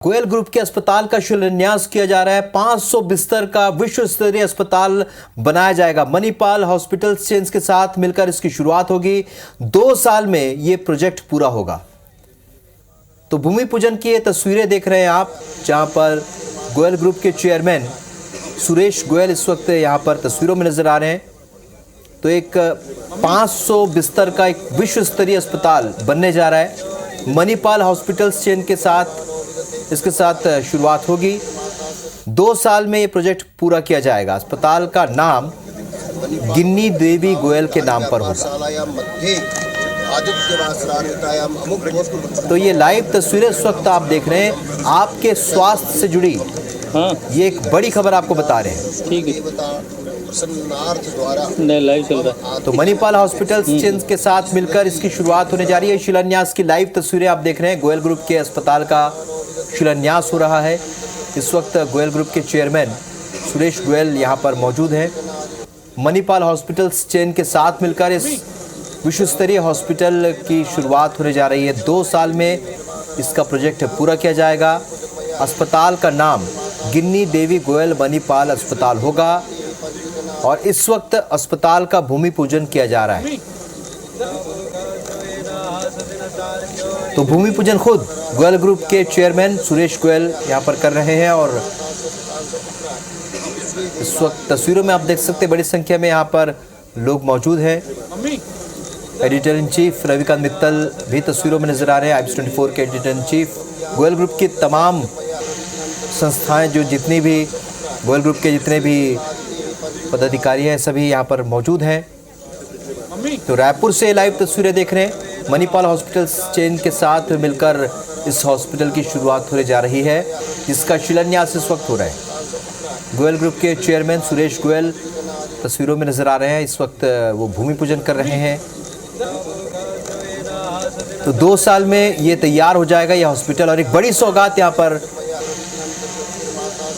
Goyal group के अस्पताल का शिलान्यास किया जा रहा है। 500 बिस्तर का विश्व स्तरीय अस्पताल बनाया जाएगा। मणिपाल हॉस्पिटल चेन्स के साथ मिलकर इसकी शुरुआत होगी। 2 साल में यह प्रोजेक्ट पूरा होगा। तो भूमि पूजन की ये तस्वीरें देख रहे हैं आप, जहां पर गोयल ग्रुप के चेयरमैन सुरेश गोयल इस वक्त यहां पर तस्वीरों में नजर आ रहे हैं। तो एक 500 बिस्तर का एक विश्व स्तरीय अस्पताल बनने जा रहा है। मणिपाल हॉस्पिटल चेन के साथ इसके साथ शुरुआत होगी। 2 साल में ये प्रोजेक्ट पूरा किया जाएगा। अस्पताल का नाम गिन्नी देवी गोयल के नाम पर होगा। तो ये लाइव तस्वीरें इस वक्त आप देख रहे हैं, आपके स्वास्थ्य से जुड़ी ये एक बड़ी खबर आपको बता रहे हैं। ठीक है, लाइव चल रहा है। तो मणिपाल हॉस्पिटल चेन्स के साथ मिलकर इसकी शुरुआत होने जा रही है। शिलान्यास की लाइव तस्वीरें आप देख रहे हैं। गोयल ग्रुप के अस्पताल का शिलान्यास हो रहा है। इस वक्त गोयल ग्रुप के चेयरमैन सुरेश गोयल यहां पर मौजूद हैं। मणिपाल हॉस्पिटल चेन के साथ मिलकर इस विश्व स्तरीय हॉस्पिटल की शुरुआत होने जा रही है। 2 साल में इसका प्रोजेक्ट पूरा किया जाएगा। अस्पताल का नाम गिन्नी देवी गोयल मणिपाल अस्पताल होगा और इस वक्त अस्पताल का भूमि पूजन किया जा रहा है। तो भूमि पूजन खुद गोयल ग्रुप के चेयरमैन सुरेश गोयल यहां पर कर रहे हैं और इस वक्त तस्वीरों में आप देख सकते हैं बड़ी संख्या में यहां पर लोग मौजूद हैं। Editor in chief Ravikant Mittal भी तस्वीरों में नजर आ रहे हैं। IBS24 के editor in chief. Goyal group की तमाम संस्थाएं जो जितनी भी गोयल ग्रुप के जितने भी पदाधिकारी हैं सभी यहाँ पर मौजूद हैं। तो रायपुर से लाइव तस्वीरें देख रहे हैं। मणिपाल हॉस्पिटल चेन के साथ मिलकर इस हॉस्पिटल की शुरुआत होने जा रही है, जिसका शिलान्यास इस वक्त हो रहा है। गोयल ग्रुप के चेयरमैन सुरेश गोयल तस्वीरों में नजर आ रहे हैं। इस वक्त वो भूमि पूजन कर रहे हैं। तो 2 साल में ये तैयार हो जाएगा ये हॉस्पिटल और एक बड़ी सौगात यहाँ पर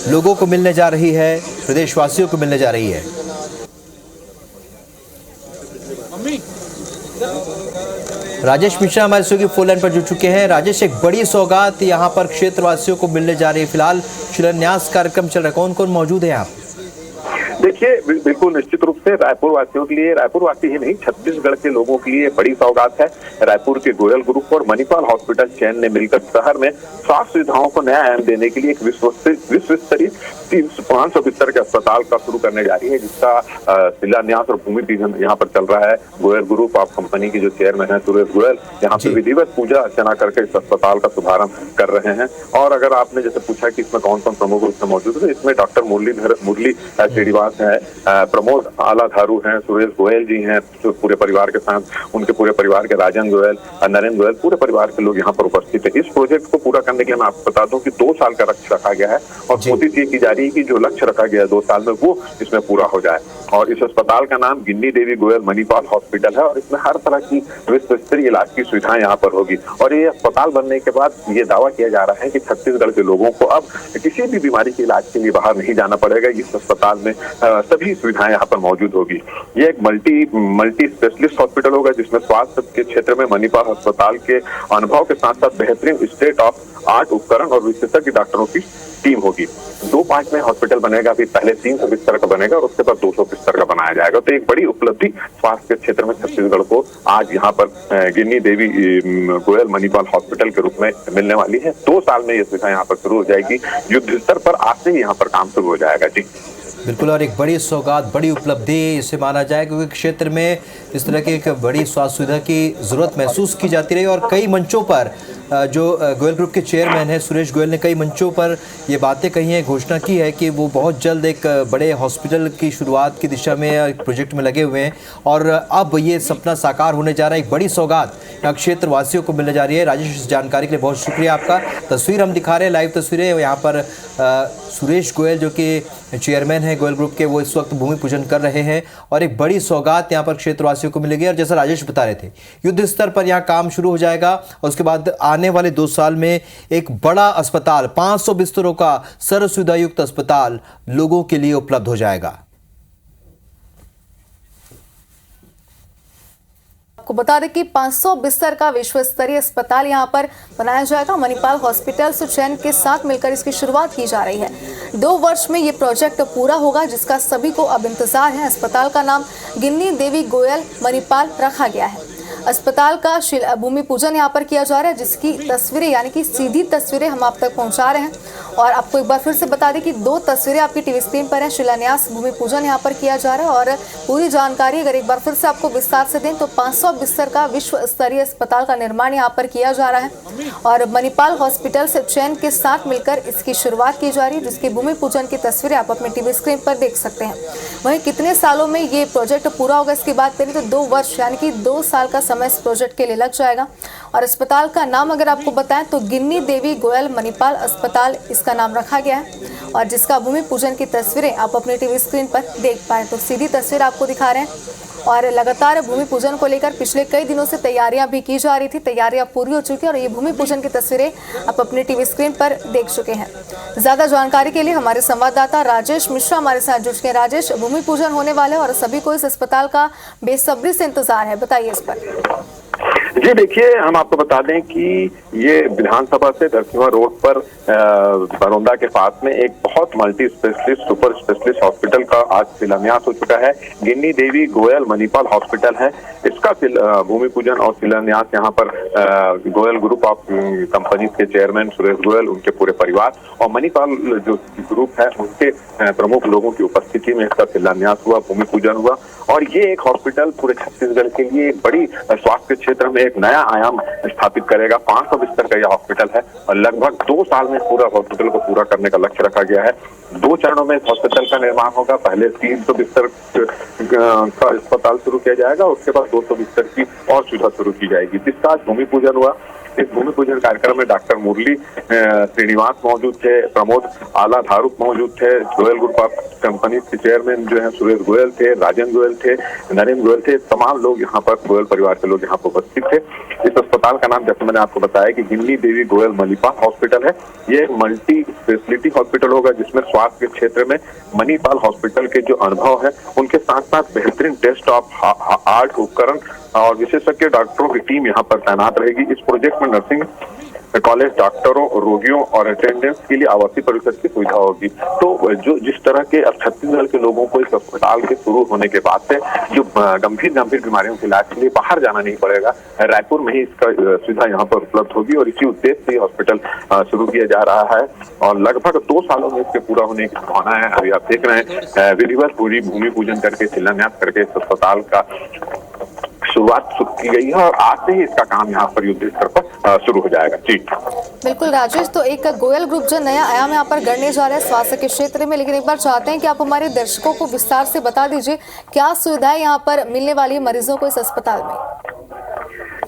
लोगों को मिलने जा रही है, प्रदेशवासियों को मिलने जा रही है। राजेश मिश्रा हमारे स्टूडियो की फोन लाइन पर जुड़ चुके हैं। राजेश, एक बड़ी सौगात यहाँ पर क्षेत्रवासियों को मिलने जा रही है। फिलहाल शिलान्यास कार्यक्रम चल रहा है, कौन कौन मौजूद है यहाँ? देखिए, बिल्कुल निश्चित रूप से रायपुर वासियों के लिए, रायपुर वासी ही नहीं छत्तीसगढ़ के लोगों के लिए बड़ी सौगात है। रायपुर के गोयल ग्रुप और मणिपाल हॉस्पिटल चेन ने मिलकर शहर में स्वास्थ्य सुविधाओं को नया आयाम देने के लिए एक विश्व स्तरीय 500 बिस्तर के अस्पताल का शुरू करने जा रही है, जिसका शिलान्यास और भूमि पूजन यहाँ पर चल रहा है। गोयल ग्रुप ऑफ कंपनी के जो चेयरमैन है सुरेश गोयल यहाँ पे विधिवत पूजा अर्चना करके इस अस्पताल का शुभारंभ कर रहे हैं। और अगर आपने जैसे पूछा कि इसमें कौन कौन प्रमुख रूप से मौजूद है, इसमें डॉक्टर मुरली श्रीनिवास है, प्रमोद आलाधारू हैं, सुरेश गोयल जी हैं पूरे परिवार के साथ, उनके पूरे परिवार के राजन गोयल, नरेंद्र गोयल, पूरे परिवार के लोग यहाँ पर उपस्थित है। इस प्रोजेक्ट को पूरा करने के लिए मैं आपको बता दूं कि 2 साल का लक्ष्य रखा गया है और कोशिश ये की जा रही है कि जो लक्ष्य रखा गया है 2 साल में वो इसमें पूरा हो जाए। और इस अस्पताल का नाम गिन्नी देवी गोयल मणिपाल हॉस्पिटल है और इसमें हर तरह की विश्व स्तरीय इलाज की सुविधाएं यहाँ पर होगी। और ये अस्पताल बनने के बाद ये दावा किया जा रहा है कि छत्तीसगढ़ के लोगों को अब किसी भी बीमारी के इलाज के लिए बाहर नहीं जाना पड़ेगा। इस अस्पताल में सभी सुविधाएं यहाँ पर मौजूद होगी। ये एक मल्टी स्पेशलिस्ट हॉस्पिटल होगा, जिसमें स्वास्थ्य के क्षेत्र में मणिपाल अस्पताल के अनुभव के साथ साथ बेहतरीन स्टेट ऑफ आर्ट उपकरण और विशेषज्ञ डॉक्टरों की टीम होगी। 2 पार्ट में हॉस्पिटल बनेगा। अभी पहले 300 बिस्तर का बनेगा और उसके बाद 200 बिस्तर का बनाया जाएगा। तो एक बड़ी उपलब्धि स्वास्थ्य के क्षेत्र में छत्तीसगढ़ को आज यहाँ पर गिन्नी देवी गोयल मणिपाल हॉस्पिटल के रूप में मिलने वाली है। 2 साल में ये सुविधा यहाँ पर शुरू हो जाएगी। युद्ध स्तर पर आज से ही यहाँ पर काम शुरू हो जाएगा। जी बिल्कुल, और एक बड़ी सौगात, बड़ी उपलब्धि इसे माना जाए, क्योंकि क्षेत्र में इस तरह की एक बड़ी स्वास्थ्य सुविधा की ज़रूरत महसूस की जाती रही और कई मंचों पर जो गोयल ग्रुप के चेयरमैन हैं सुरेश गोयल ने कई मंचों पर ये बातें कही हैं, घोषणा की है कि वो बहुत जल्द एक बड़े हॉस्पिटल की शुरुआत की दिशा में एक प्रोजेक्ट में लगे हुए हैं और अब ये सपना साकार होने जा रहा है। एक बड़ी सौगात यहाँ क्षेत्रवासियों को मिलने जा रही है। राजेश, इस जानकारी के लिए बहुत शुक्रिया आपका। तस्वीर हम दिखा रहे हैं, लाइव तस्वीरें यहाँ पर सुरेश गोयल जो कि चेयरमैन है गोयल ग्रुप के, वो इस वक्त भूमि पूजन कर रहे हैं और एक बड़ी सौगात यहाँ पर क्षेत्रवासियों को मिलेगी। और जैसा राजेश बता रहे थे, युद्ध स्तर पर यहाँ काम शुरू हो जाएगा और उसके बाद आने वाले 2 साल में एक बड़ा अस्पताल, 500 बिस्तरों का सर्व सुविधा युक्त अस्पताल लोगों के लिए उपलब्ध हो जाएगा। आपको बता दें कि 500 बिस्तर का विश्व स्तरीय अस्पताल यहां पर बनाया जाएगा। मणिपाल हॉस्पिटल्स चैन के साथ मिलकर इसकी शुरुआत की जा रही है। 2 वर्ष में ये प्रोजेक्ट पूरा होगा, जिसका सभी को अब इंतजार है। अस्पताल का नाम गिन्नी देवी गोयल मणिपाल रखा गया है। अस्पताल का भूमि पूजन यहाँ पर किया जा रहा है, जिसकी तस्वीरें यानी कि सीधी तस्वीरें हम आप तक पहुंचा रहे हैं। और आपको एक बार फिर से बता दें कि 2 तस्वीरें आपकी टीवी स्क्रीन पर हैं। शिलान्यास भूमि पूजन यहाँ पर किया जा रहा है और पूरी जानकारी अगर एक बार फिर से आपको विस्तार से दें तो 500 बिस्तर का विश्व स्तरीय अस्पताल का निर्माण यहाँ पर किया जा रहा है और मणिपाल हॉस्पिटल से चैन के साथ मिलकर इसकी शुरुआत की जा रही है, जिसकी भूमि पूजन की तस्वीरें आप अपने टीवी स्क्रीन पर देख सकते हैं। वहीं कितने सालों में ये प्रोजेक्ट पूरा होगा इसकी बात करें तो 2 वर्ष यानी कि 2 साल का समय इस प्रोजेक्ट के लिए लग जाएगा। और अस्पताल का नाम अगर आपको बताएं तो गिन्नी देवी गोयल मणिपाल अस्पताल इसका नाम रखा गया है और जिसका भूमि पूजन की तस्वीरें आप अपने टीवी स्क्रीन पर देख पाए। तो सीधी तस्वीर आपको दिखा रहे हैं और लगातार भूमि पूजन को लेकर पिछले कई दिनों से तैयारियां भी की जा रही थी। तैयारियां पूरी हो चुकी है और ये भूमि पूजन की तस्वीरें आप अपने टीवी स्क्रीन पर देख चुके हैं। ज्यादा जानकारी के लिए हमारे संवाददाता राजेश मिश्रा हमारे साथ जुड़ गए। राजेश, भूमि पूजन होने वाले और सभी को इस अस्पताल का बेसब्री से इंतजार है, बताइए इस पर। जी देखिए, हम आपको बता दें कि ये विधानसभा से दरसिंवा रोड पर बरौंदा के पास में एक बहुत multi specialist super specialist hospital का आज शिलान्यास हो चुका है। गिन्नी देवी गोयल मणिपाल हॉस्पिटल है, इसका भूमि पूजन और शिलान्यास यहाँ पर गोयल ग्रुप ऑफ कंपनीज के चेयरमैन सुरेश गोयल, उनके पूरे परिवार और मणिपाल जो ग्रुप है उनके प्रमुख लोगों की उपस्थिति में इसका शिलान्यास हुआ, भूमि पूजन हुआ। और ये एक हॉस्पिटल पूरे छत्तीसगढ़ के लिए एक बड़ी स्वास्थ्य क्षेत्र में एक नया आयाम स्थापित करेगा। 500 बिस्तर का यह हॉस्पिटल है और लगभग 2 साल में पूरा हॉस्पिटल को पूरा करने का लक्ष्य रखा गया है। 2 चरणों में इस हॉस्पिटल का निर्माण होगा। पहले 300 बिस्तर का अस्पताल शुरू किया जाएगा, उसके बाद 200 बिस्तर की और सुविधा शुरू की जाएगी, जिसका आज भूमि पूजन हुआ। इस भूमि पूजन कार्यक्रम में डॉक्टर मुरली श्रीनिवास मौजूद थे, प्रमोद आला धारुक मौजूद थे, गोयल ग्रुप ऑफ कंपनी के चेयरमैन जो है सुरेश गोयल थे, राजन गोयल थे, नरेंद्र गोयल थे, तमाम लोग यहाँ पर गोयल परिवार के लोग यहाँ पर उपस्थित थे। इस अस्पताल का नाम जैसे मैंने आपको बताया कि गिन्नी देवी गोयल मणिपाल हॉस्पिटल है। ये एक मल्टी स्पेशलिटी हॉस्पिटल होगा जिसमें स्वास्थ्य के क्षेत्र में मणिपाल हॉस्पिटल के जो अनुभव है उनके साथ साथ बेहतरीन टेस्ट ऑफ हार्ट उपकरण और विशेषज्ञ डॉक्टरों की टीम यहाँ पर तैनात रहेगी। इस प्रोजेक्ट में नर्सिंग कॉलेज, डॉक्टरों, रोगियों और अटेंडेंट्स के लिए आवासीय परिसर की सुविधा होगी। तो जो जिस तरह के अब छत्तीसगढ़ के लोगों को इस अस्पताल के शुरू होने के बाद से जो गंभीर बीमारियों के इलाज के लिए बाहर जाना नहीं पड़ेगा, रायपुर में ही इसका सुविधा यहाँ पर उपलब्ध होगी और इसी उद्देश्य से हॉस्पिटल शुरू किया जा रहा है और लगभग 2 सालों में इसके पूरा होने की संभावना है। अभी आप देख रहे हैं विधिवत पूरी भूमि पूजन करके शिलान्यास करके इस अस्पताल का शुरुआत की गई है और आज से ही इसका काम यहाँ पर युद्ध स्तर पर शुरू हो जाएगा। जी बिल्कुल राजेश, तो एक गोयल ग्रुप जो नया आयाम यहाँ पर गढ़ने जा रहा है स्वास्थ्य के क्षेत्र में, लेकिन एक बार चाहते हैं कि आप हमारे दर्शकों को विस्तार से बता दीजिए क्या सुविधाएं यहाँ पर मिलने वाली है मरीजों को इस अस्पताल में।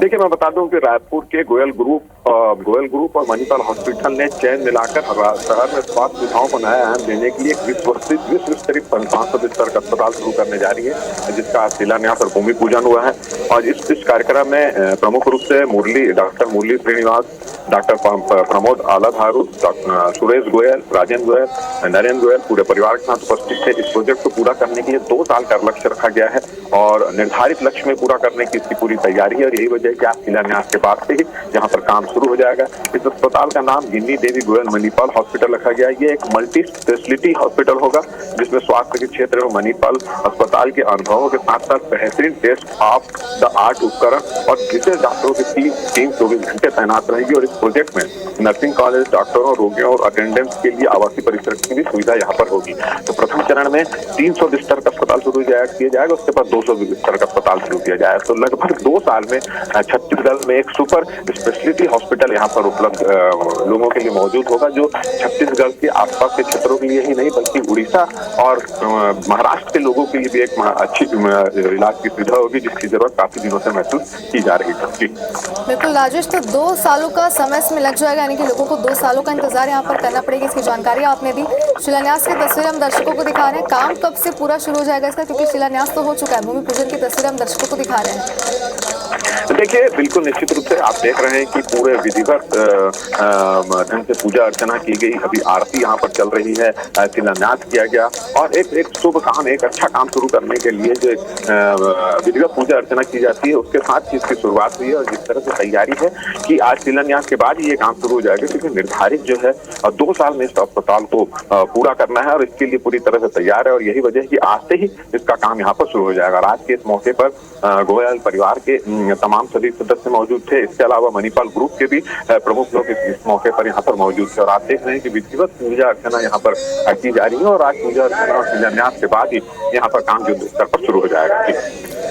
देखिए, मैं बता दूं कि रायपुर के गोयल ग्रुप और मणिपाल हॉस्पिटल ने चैन मिलाकर शहर में स्वास्थ्य सुविधाओं को नया आयाम देने के लिए एक विश्व स्तरीय 500 बिस्तर का अस्पताल शुरू करने जा रही है, जिसका शिलान्यास और भूमि पूजन हुआ है। और इस कार्यक्रम में प्रमुख रूप से डॉक्टर मुरली श्रीनिवास, डॉक्टर प्रमोद आला धारू, सुरेश गोयल, राजन गोयल, नरेंद्र गोयल पूरे परिवार के साथ उपस्थित थे। इस प्रोजेक्ट को पूरा करने के लिए 2 साल का लक्ष्य रखा गया है और निर्धारित लक्ष्य में पूरा करने की इसकी पूरी तैयारी है और यही वजह है कि आज शिलान्यास के बाद से ही यहाँ पर काम शुरू हो जाएगा। इस अस्पताल का नाम गिन्नी देवी गोयल मणिपाल हॉस्पिटल रखा गया है। ये एक मल्टी स्पेशलिटी हॉस्पिटल होगा जिसमें स्वास्थ्य के क्षेत्र में मणिपाल अस्पताल के अनुभवों के साथ साथ बेहतरीन टेस्ट ऑफ द आर्ट उपकरण और विशेष डॉक्टरों की टीम 24 घंटे तैनात रहेगी। और इस प्रोजेक्ट में नर्सिंग कॉलेज, डॉक्टरों, रोगियों और अटेंडेंट्स के लिए आवासीय परिसर की भी सुविधा यहाँ पर होगी। तो प्रथम चरण में 300 बिस्तर का अस्पताल शुरू किया जाएगा, उसके बाद 200 बिस्तर का अस्पताल शुरू किया जाएगा। तो लगभग 2 साल में छत्तीसगढ़ में एक सुपर स्पेशलिटी हॉस्पिटल यहाँ पर उपलब्ध लोगों के लिए मौजूद होगा, जो छत्तीसगढ़ के आसपास के क्षेत्रों के लिए ही नहीं बल्कि उड़ीसा और महाराष्ट्र के लोगों के लिए भी एक अच्छी इलाज की सुविधा होगी, जिसकी जरूरत काफी दिनों से महसूस की जा रही थी। बिल्कुल राजेश, तो 2 सालों का समय इसमें लग जाएगा, यानी कि लोगों को 2 सालों का इंतजार यहाँ पर करना पड़ेगा। इसकी जानकारी आपने दी। शिलान्यास की तस्वीरें हम दर्शकों को दिखा रहे हैं। काम कब से पूरा शुरू हो जाएगा इसका, क्योंकि शिलान्यास तो हो चुका है, भूमि पूजन की तस्वीरें हम दर्शकों को दिखा रहे हैं। देखिए, बिल्कुल निश्चित रूप से आप देख रहे हैं कि पूरे विधिवत ढंग से पूजा अर्चना की गई। अभी आरती यहाँ पर चल रही है, शिलान्यास किया गया और एक शुभ काम, एक अच्छा काम शुरू करने के लिए जो विधिवत पूजा अर्चना की जाती है उसके साथ ही इसकी शुरुआत हुई है। और जिस तरह से तैयारी है कि आज शिलान्यास के बाद ही ये काम शुरू हो जाएगा, क्योंकि निर्धारित जो है 2 साल में इस अस्पताल को पूरा करना है और इसके लिए पूरी तरह से तैयार है। और यही वजह है कि आज से ही इसका काम यहाँ पर शुरू हो जाएगा। और आज के इस मौके पर गोयल परिवार के तमाम सभी सदस्य मौजूद थे। इसके अलावा मणिपाल ग्रुप के भी प्रमुख लोग इस मौके पर यहाँ पर मौजूद थे। और आप देख रहे हैं कि विधिवत पूजा अर्चना यहाँ पर की जा रही है और आज पूजा अर्चना और शिलान्यास के बाद ही यहाँ पर काम युद्ध स्तर पर शुरू हो जाएगा।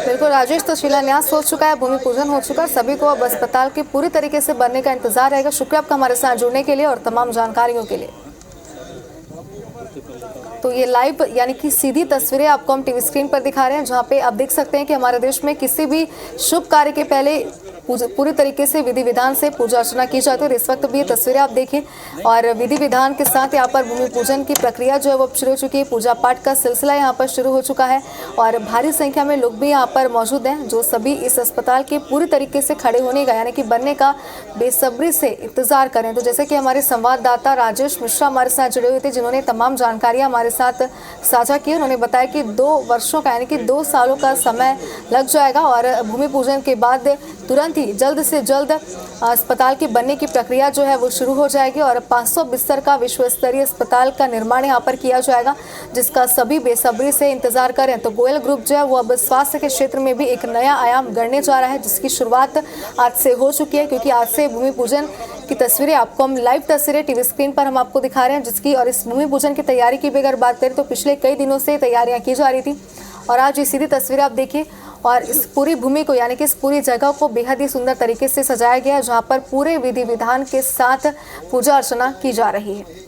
बिल्कुल राजेश, तो शिलान्यास हो चुका है, भूमि पूजन हो चुका है, सभी को अब अस्पताल के पूरी तरीके से बनने का इंतजार रहेगा। शुक्रिया आपका हमारे साथ जुड़ने के लिए और तमाम जानकारियों के लिए। तो ये लाइव यानी कि सीधी तस्वीरें आपको हम टीवी स्क्रीन पर दिखा रहे हैं, जहां पे आप देख सकते हैं कि हमारे देश में किसी भी शुभ कार्य के पहले पूरी तरीके से विधि विधान से पूजा अर्चना की जाती है। और इस वक्त भी ये तस्वीरें आप देखें और विधि विधान के साथ यहाँ पर भूमि पूजन की प्रक्रिया जो है वो शुरू हो चुकी है। पूजा पाठ का सिलसिला यहाँ पर शुरू हो चुका है और भारी संख्या में लोग भी यहाँ पर मौजूद हैं, जो सभी इस अस्पताल के पूरी तरीके से खड़े होने का यानी कि बनने का बेसब्री से इंतजार करें। तो जैसे कि हमारे संवाददाता राजेश मिश्रा हमारे साथ जुड़े हुए थे, जिन्होंने तमाम जानकारियाँ हमारे साथ साझा की। उन्होंने बताया कि 2 वर्षों का यानी कि 2 सालों का समय लग जाएगा और भूमि पूजन के बाद तुरंत ही जल्द से जल्द अस्पताल के बनने की प्रक्रिया जो है वो शुरू हो जाएगी और 500 बिस्तर का विश्व स्तरीय अस्पताल का निर्माण यहाँ पर किया जाएगा, जिसका सभी बेसब्री से इंतजार करें। तो गोयल ग्रुप जो है वो अब स्वास्थ्य के क्षेत्र में भी एक नया आयाम गढ़ने जा रहा है, जिसकी शुरुआत आज से हो चुकी है। क्योंकि आज से भूमि पूजन की तस्वीरें आपको हम लाइव तस्वीरें टीवी स्क्रीन पर हम आपको दिखा रहे हैं, जिसकी और इस भूमि पूजन की तैयारी की भी अगर बात करें तो पिछले कई दिनों से तैयारियां की जा रही थी। और आज ये सीधी तस्वीरें आप देखिए और इस पूरी भूमि को यानी कि इस पूरी जगह को बेहद ही सुंदर तरीके से सजाया गया है, जहां पर पूरे विधि विधान के साथ पूजा अर्चना की जा रही है।